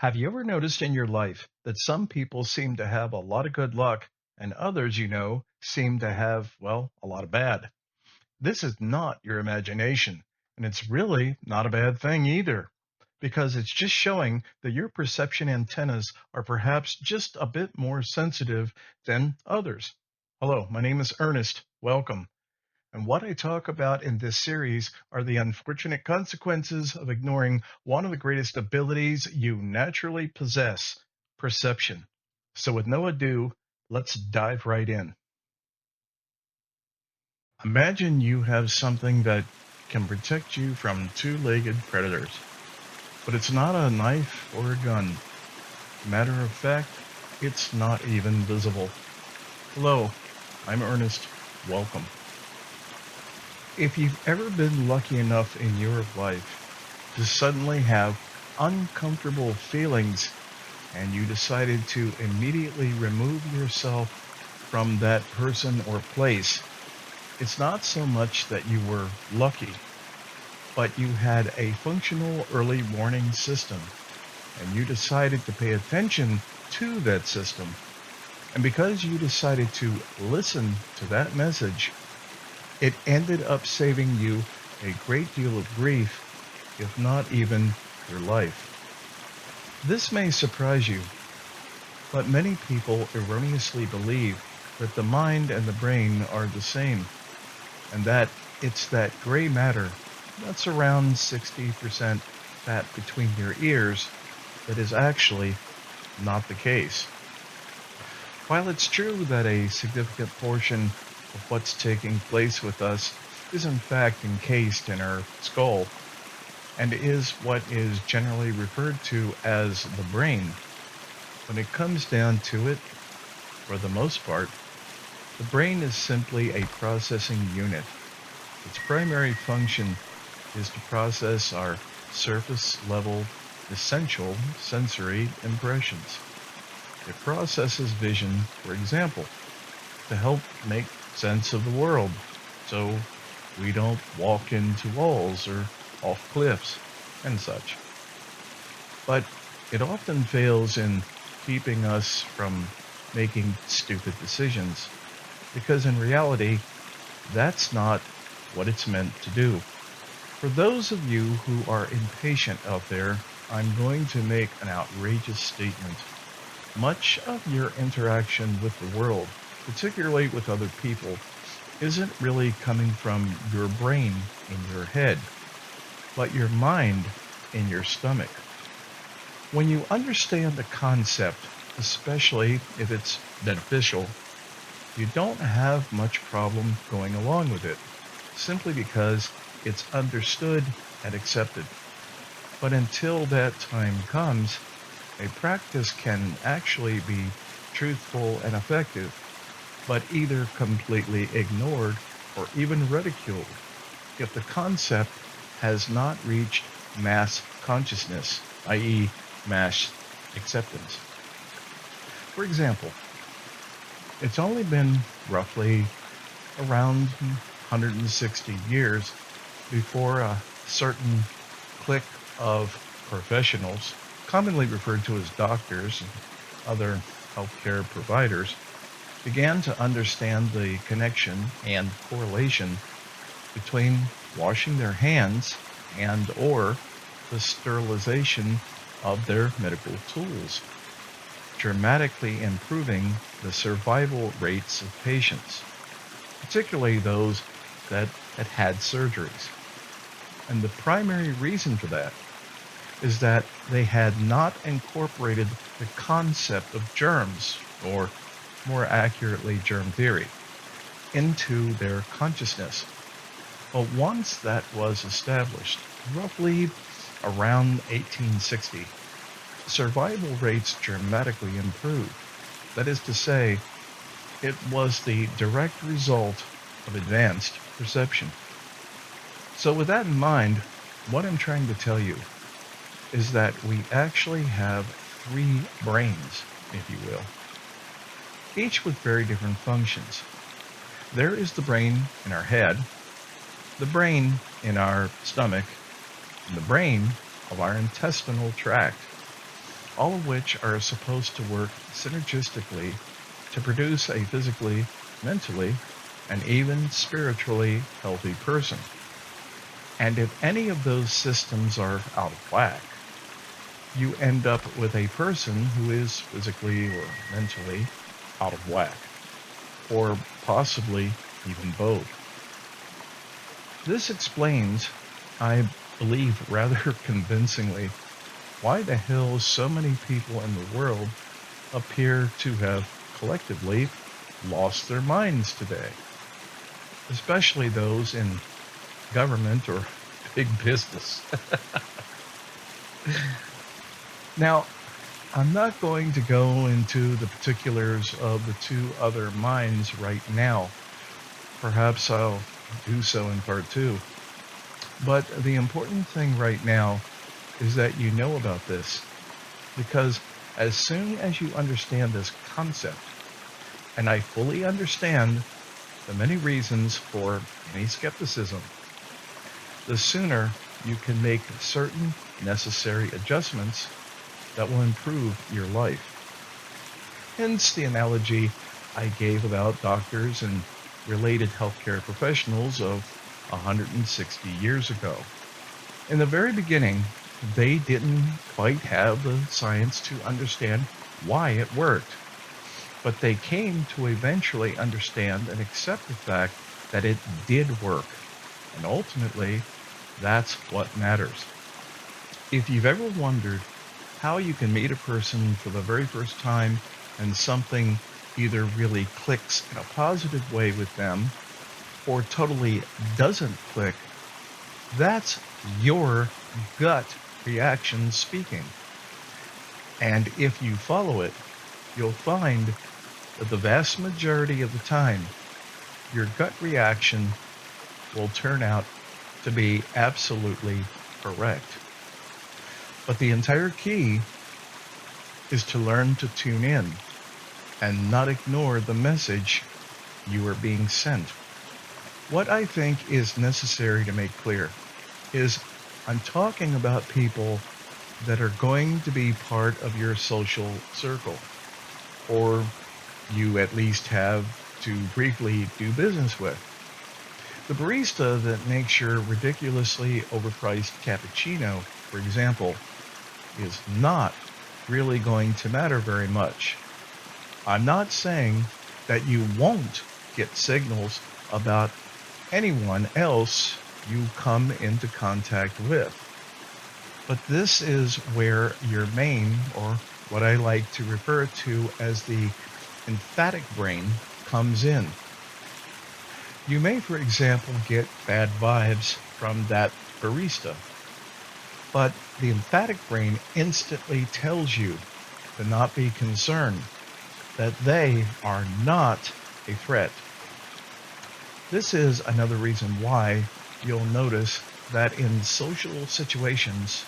Have you ever noticed in your life that some people seem to have a lot of good luck and others, seem to have, well, a lot of bad? This is not your imagination, and it's really not a bad thing either, because it's just showing that your perception antennas are perhaps just a bit more sensitive than others. Hello, my name is Ernest. Welcome. And what I talk about in this series are the unfortunate consequences of ignoring one of the greatest abilities you naturally possess, perception. So, with no ado, let's dive right in. Imagine you have something that can protect you from two-legged predators, but it's not a knife or a gun. Matter of fact, it's not even visible. Hello, I'm Ernest. Welcome. If you've ever been lucky enough in your life to suddenly have uncomfortable feelings and you decided to immediately remove yourself from that person or place, it's not so much that you were lucky, but you had a functional early warning system and you decided to pay attention to that system. And because you decided to listen to that message, it ended up saving you a great deal of grief, if not even your life. This may surprise you, but many people erroneously believe that the mind and the brain are the same, and that it's that gray matter that's around 60% fat between your ears that is actually not the case. While it's true that a significant portion of what's taking place with us is in fact encased in our skull and is what is generally referred to as the brain, when it comes down to it, for the most part, the brain is simply a processing unit. Its primary function is to process our surface level essential sensory impressions. It processes vision, for example, to help make sense of the world so we don't walk into walls or off cliffs and such. But it often fails in keeping us from making stupid decisions, because in reality, that's not what it's meant to do. For those of you who are impatient out there, I'm going to make an outrageous statement. Much of your interaction with the world, particularly with other people, isn't really coming from your brain in your head, but your mind in your stomach. When you understand the concept, especially if it's beneficial, you don't have much problem going along with it, simply because it's understood and accepted. But until that time comes, a practice can actually be truthful and effective, but either completely ignored or even ridiculed if the concept has not reached mass consciousness, i.e., mass acceptance. For example, it's only been roughly around 160 years before a certain clique of professionals, commonly referred to as doctors and other healthcare providers, began to understand the connection and correlation between washing their hands and or the sterilization of their medical tools, dramatically improving the survival rates of patients, particularly those that had had surgeries. And the primary reason for that is that they had not incorporated the concept of germs, or more accurately, germ theory, into their consciousness. But once that was established, roughly around 1860, survival rates dramatically improved. That is to say, it was the direct result of advanced perception. So with that in mind, what I'm trying to tell you is that we actually have three brains, if you will, each with very different functions. There is the brain in our head, the brain in our stomach, and the brain of our intestinal tract. all of which are supposed to work synergistically to produce a physically, mentally, and even spiritually healthy person. And if any of those systems are out of whack, you end up with a person who is physically or mentally out of whack, or possibly even both. This explains, I believe rather convincingly, why the hell so many people in the world appear to have collectively lost their minds today, especially those in government or big business. Now, I'm not going to go into the particulars of the two other minds right now. Perhaps I'll do so in part two. But the important thing right now is that you know about this, because as soon as you understand this concept, and I fully understand the many reasons for any skepticism, the sooner you can make certain necessary adjustments that will improve your life. Hence the analogy I gave about doctors and related healthcare professionals of 160 years ago. In the very beginning, they didn't quite have the science to understand why it worked, but they came to eventually understand and accept the fact that it did work. And ultimately, that's what matters. If you've ever wondered how you can meet a person for the very first time and something either really clicks in a positive way with them or totally doesn't click, that's your gut reaction speaking. And if you follow it, you'll find that the vast majority of the time, your gut reaction will turn out to be absolutely correct. But the entire key is to learn to tune in and not ignore the message you are being sent. What I think is necessary to make clear is I'm talking about people that are going to be part of your social circle, or you at least have to briefly do business with. The barista that makes your ridiculously overpriced cappuccino, for example, is not really going to matter very much. I'm not saying that you won't get signals about anyone else you come into contact with. But this is where your main, or what I like to refer to as the empathic brain, comes in. You may, for example, get bad vibes from that barista, but the empathic brain instantly tells you to not be concerned, that they are not a threat. This is another reason why you'll notice that in social situations,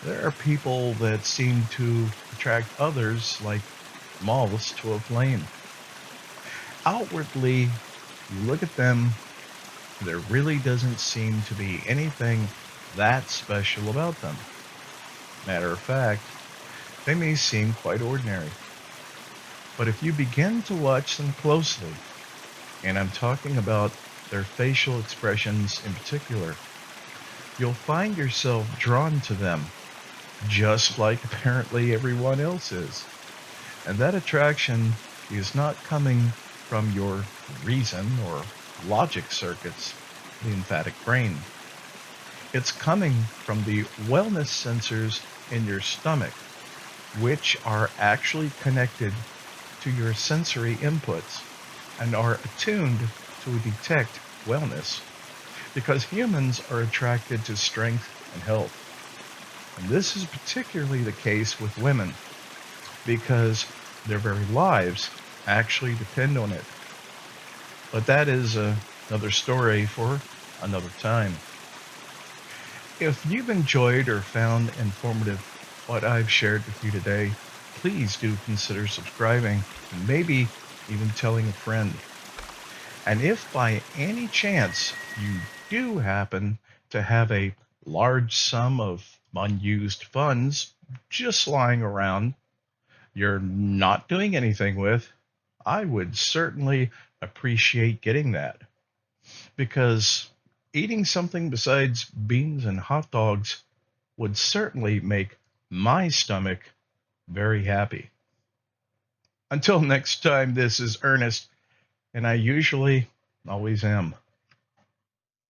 there are people that seem to attract others like moths to a flame. Outwardly, you look at them, there really doesn't seem to be anything that special about them. Matter of fact, they may seem quite ordinary. But if you begin to watch them closely, and I'm talking about their facial expressions in particular, you'll find yourself drawn to them, just like apparently everyone else is. And that attraction is not coming from your reason or logic circuits, the emphatic brain. It's coming from the wellness sensors in your stomach, which are actually connected to your sensory inputs and are attuned to detect wellness, because humans are attracted to strength and health. And this is particularly the case with women, because their very lives actually depend on it. But that is another story for another time. If you've enjoyed or found informative what I've shared with you today, please do consider subscribing and maybe even telling a friend. And if by any chance you do happen to have a large sum of unused funds just lying around, you're not doing anything with, I would certainly appreciate getting that. Because eating something besides beans and hot dogs would certainly make my stomach very happy. Until next time, this is Ernest, and I usually always am.